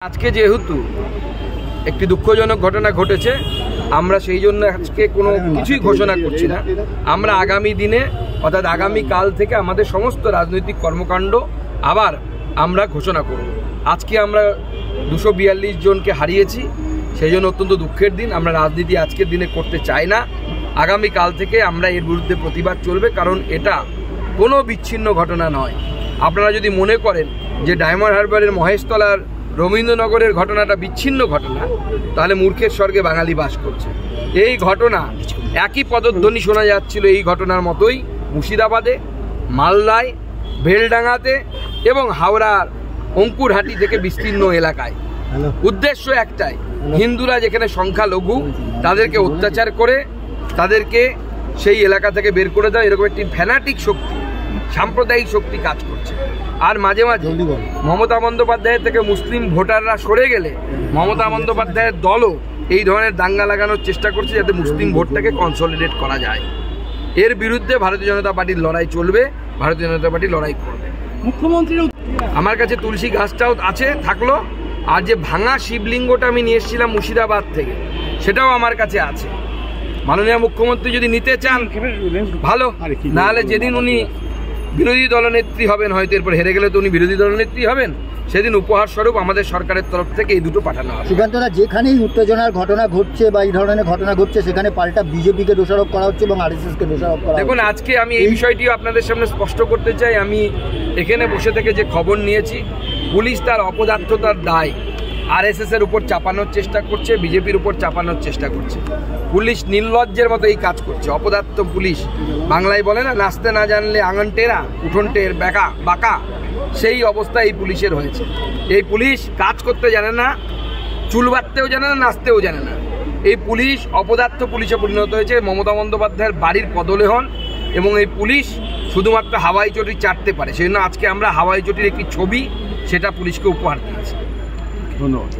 আজকে যেহেতু একটি দুঃখজনক ঘটনা ঘটেছে, আমরা সেই জন্য আজকে কোনো কিছুই ঘোষণা করছি না। আমরা আগামী দিনে অর্থাৎ আগামী কাল থেকে আমাদের সমস্ত রাজনৈতিক কর্মকাণ্ড আবার আমরা ঘোষণা করব। আজকে আমরা 242 জনকে হারিয়েছি, সেই জন্য অত্যন্ত দুঃখের দিন। আমরা রাজনীতি আজকের দিনে করতে চাই না। আগামী কাল থেকে আমরা এর বিরুদ্ধে প্রতিবাদ চলবে, কারণ এটা কোনো বিচ্ছিন্ন ঘটনা নয়। আপনারা যদি মনে করেন যে ডায়মন্ড হারবারের মহেশতলার রবীন্দ্রনগরের ঘটনাটা বিচ্ছিন্ন ঘটনা, তাহলে মূর্খের স্বর্গে বাঙালি বাস করছে। এই ঘটনা একই পদধ্বনি শোনা যাচ্ছিল এই ঘটনার মতোই মুর্শিদাবাদে, মালদায়, বেলডাঙ্গাতে এবং হাওড়ার অঙ্কুরহাটি থেকে বিস্তীর্ণ এলাকায়। উদ্দেশ্য একটাই, হিন্দুরা যেখানে সংখ্যালঘু তাদেরকে অত্যাচার করে তাদেরকে সেই এলাকা থেকে বের করে দেওয়া, এরকম একটি ফ্যানাটিক শক্তি, সাম্প্রদায়িক শক্তি কাজ করছে। আর মাঝে মাঝে মমতা বন্দ্যোপাধ্যায়ের থেকে মুসলিম ভোটাররা সরে গেলে মমতা বন্দ্যোপাধ্যায়ের দলও এই ধরনের দাঙ্গা লাগানোর চেষ্টা করছে, যাতে মুসলিম ভোটটাকে কনসলিডেট করা যায়। এর বিরুদ্ধে ভারতীয় জনতা পার্টির লড়াই চলবে, ভারতীয় জনতা পার্টি লড়াই করবে। মুখ্যমন্ত্রীর আমার কাছে তুলসী গাছটাও আছে, থাকলো। আর যে ভাঙা শিবলিঙ্গটা আমি নিয়ে এসেছিলাম মুর্শিদাবাদ থেকে, সেটাও আমার কাছে আছে। মাননীয় মুখ্যমন্ত্রী যদি নিতে চান ভালো, নাহলে যেদিন উনি বিরোধী দলনেত্রী হবেন, হয়তো এরপর হেরে গেলে তো উনি বিরোধী দলনেত্রী হবেন, সেদিন উপহার স্বরূপ আমাদের সরকারের তরফ থেকে এই দুটো পাঠানো হবে। সুকান্তদা, যেখানেই উত্তেজনার ঘটনা ঘটছে বা এই ধরনের ঘটনা ঘটছে, সেখানে পাল্টা বিজেপিকে দোষারোপ করা হচ্ছে এবং আরএসএসকে দোষারোপ করা হচ্ছে। দেখুন, আজকে আমি এই বিষয়টিও আপনাদের সামনে স্পষ্ট করতে চাই। আমি এখানে বসে থেকে যে খবর নিয়েছি, পুলিশ তার অপদার্থতার দায় আরএসএস এর উপর চাপানোর চেষ্টা করছে, বিজেপির উপর চাপানোর চেষ্টা করছে। পুলিশ নির্লজ্জের মতো এই কাজ করছে, অপদার্থ পুলিশ। বাংলায় বলে না, নাচতে না জানলে আঙন টেরা, উঠোন টের বাঁকা, সেই অবস্থা এই পুলিশের হয়েছে। এই পুলিশ কাজ করতে জানে না, চুল বাঁধতেও জানে না, নাচতেও জানে না। এই পুলিশ অপদার্থ পুলিশে পরিণত হয়েছে। মমতা বন্দ্যোপাধ্যায়ের বাড়ির পদলেহন, এবং এই পুলিশ শুধুমাত্র হাওয়াই চটি চাটতে পারে। সেই জন্য আজকে আমরা হাওয়াই চটির একটি ছবি সেটা পুলিশকে উপহার দিয়েছি। ধন্যবাদ।